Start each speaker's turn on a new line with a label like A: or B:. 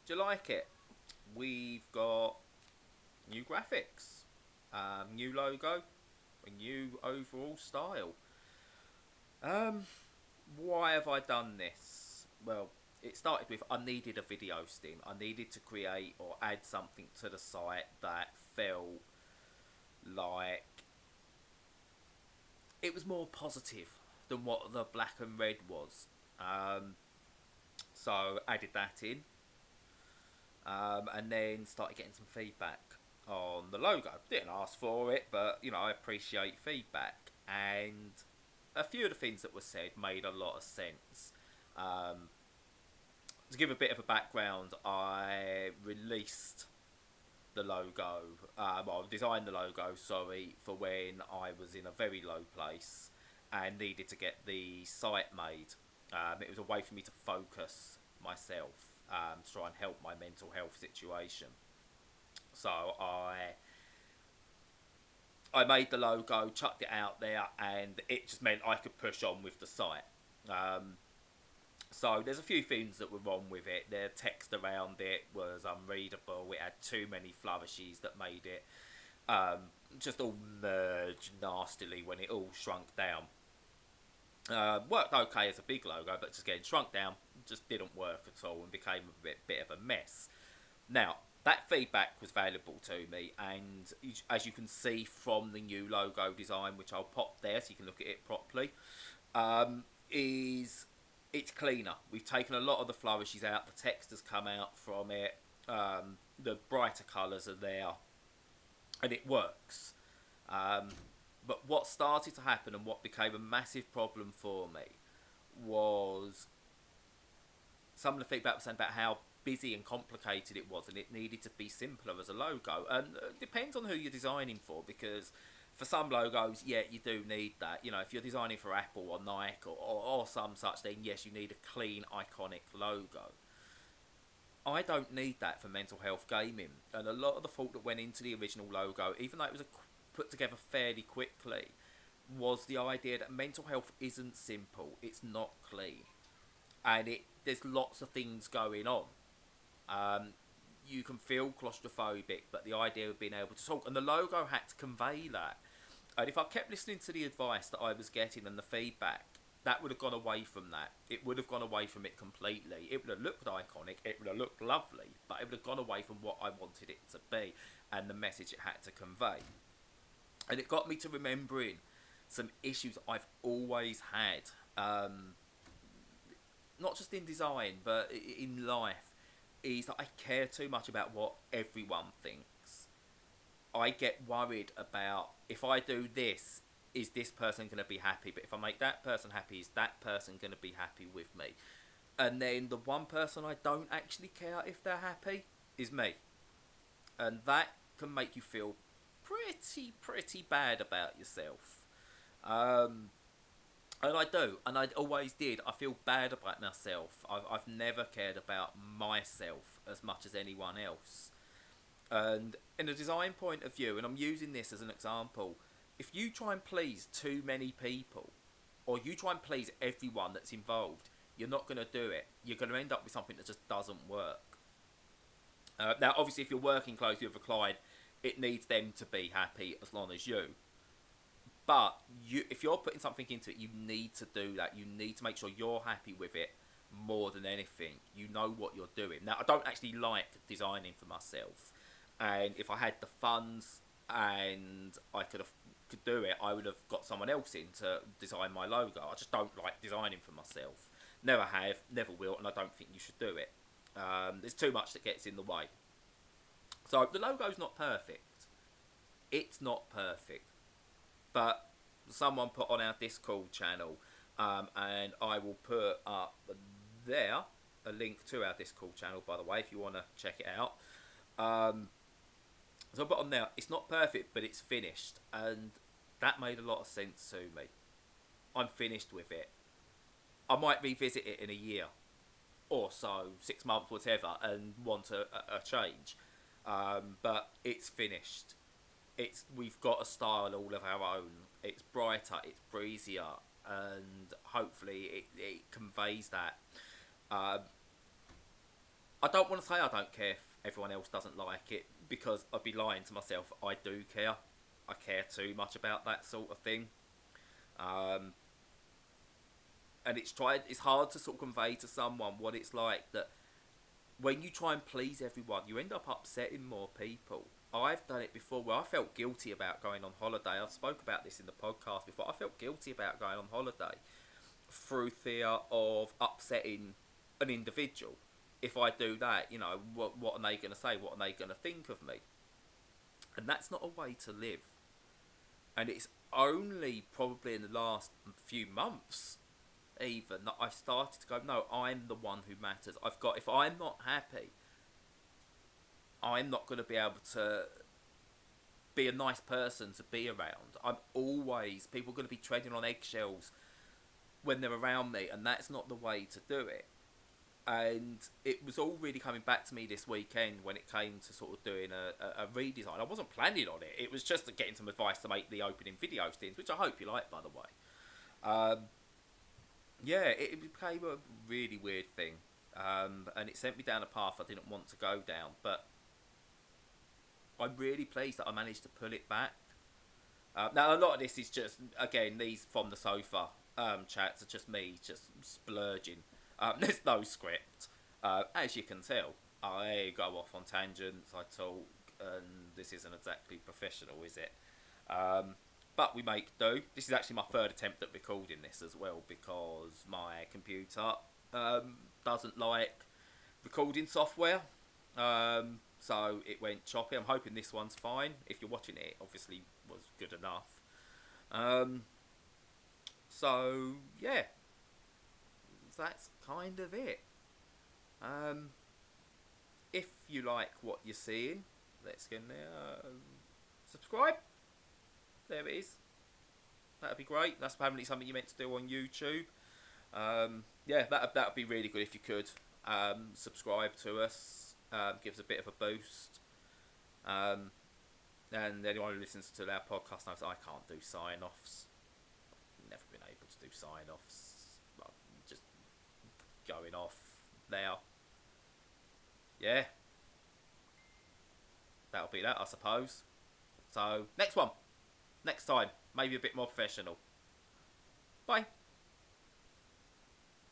A: Do you like it? We've got new graphics, new logo, a new overall style. Um, why have I done this? Well, it started with I needed a video stim. I needed to create or add something to the site that felt like it was more positive than what the black and red was. Um, so added that in, and then started getting some feedback on the logo. Didn't ask for it, but I appreciate feedback, and a few of the things that were said made a lot of sense. Um, to give a bit of a background, I released the logo, well, designed the logo, sorry, for when I was in a very low place and needed to get the site made. It was a way for me to focus myself, to try and help my mental health situation. So I made the logo, chucked it out there, and it just meant I could push on with the site. Um, so there's a few things that were wrong with it. The text around it was unreadable. It had too many flourishes that made it just all merge nastily when it all shrunk down. Worked okay as a big logo, but just getting shrunk down just didn't work at all and became a bit of a mess. Now, that feedback was valuable to me, and as you can see from the new logo design, which I'll pop there so you can look at it properly, is it's cleaner. We've taken a lot of the flourishes out, the text has come out from it, the brighter colours are there, and it works. Um, but what started to happen and what became a massive problem for me was some of the feedback was saying about how busy and complicated it was and it needed to be simpler as a logo. And it depends on who you're designing for, because for some logos, yeah, you do need that. If you're designing for Apple or Nike or some such, then yes, you need a clean, iconic logo. I don't need that for mental health gaming. And a lot of the thought that went into the original logo, even though it was put together fairly quickly, was the idea that mental health isn't simple, it's not clean, and there's lots of things going on. Um, you can feel claustrophobic, but the idea of being able to talk, and the logo had to convey that. And if I kept listening to the advice that I was getting and the feedback, that would have gone away from that. It would have gone away from it completely. It would have looked iconic, it would have looked lovely, but it would have gone away from what I wanted it to be and the message it had to convey. And it got me to remembering some issues I've always had, not just in design, but in life, is that I care too much about what everyone thinks. I get worried about, if I do this, is this person going to be happy? But if I make that person happy, is that person going to be happy with me? And then the one person I don't actually care if they're happy is me. And that can make you feel pretty bad about yourself. Um, and I do, and I always did. I feel bad about myself. I've never cared about myself as much as anyone else. And in a design point of view, and I'm using this as an example, if you try and please too many people, or you try and please everyone that's involved, you're not going to do it. You're going to end up with something that just doesn't work. Now, obviously, if you're working closely with a client, it needs them to be happy as long as you. But if you're putting something into it, you need to do that. You need to make sure you're happy with it more than anything. You know what you're doing. Now, I don't actually like designing for myself, and if I had the funds and I could do it, I would have got someone else in to design my logo. I just don't like designing for myself. Never have, never will, and I don't think you should do it. There's too much that gets in the way. So the logo's not perfect. It's not perfect. But someone put on our Discord channel, and I will put up there a link to our Discord channel, by the way, if you want to check it out. So I put on there, it's not perfect, but it's finished, and that made a lot of sense to me. I'm finished with it. I might revisit it in a year or so, 6 months, whatever, and want a change. But it's finished. We've got a style all of our own. It's brighter, it's breezier, and hopefully it conveys that. Um, I don't want to say I don't care if everyone else doesn't like it, because I'd be lying to myself. I do care. I care too much about that sort of thing. Um, and it's hard to sort of convey to someone what it's like, that when you try and please everyone, you end up upsetting more people. I've done it before where I felt guilty about going on holiday. I've spoke about this in the podcast before. I felt guilty about going on holiday through fear of upsetting an individual. If I do that, what are they going to say? What are they going to think of me? And that's not a way to live. And it's only probably in the last few months, even, that I've started to go, no, I'm the one who matters. If I'm not happy, I'm not going to be able to be a nice person to be around. People are going to be treading on eggshells when they're around me, and that's not the way to do it. And it was all really coming back to me this weekend when it came to sort of doing a redesign. I wasn't planning on it. It was just getting some advice to make the opening video things, which I hope you like, by the way. It became a really weird thing. And it sent me down a path I didn't want to go down. But I'm really pleased that I managed to pull it back. Now, a lot of this is just, again, these from the sofa chats are just me just splurging. There's no script. As you can tell, I go off on tangents, I talk, and this isn't exactly professional, is it? But we make do. This is actually my third attempt at recording this as well, because my computer doesn't like recording software. So it went choppy. I'm hoping this one's fine. If you're watching it, obviously was good enough. So yeah, that's kind of it. If you like what you're seeing, let's get there. Subscribe. There it is. That'd be great. That's apparently something you meant to do on YouTube. That'd be really good if you could subscribe to us. Give us a bit of a boost. And anyone who listens to our podcast knows I can't do sign-offs. I've never been able to do sign-offs. I'm just going off now. Yeah. That'll be that, I suppose. So, next one. Next time. Maybe a bit more professional. Bye.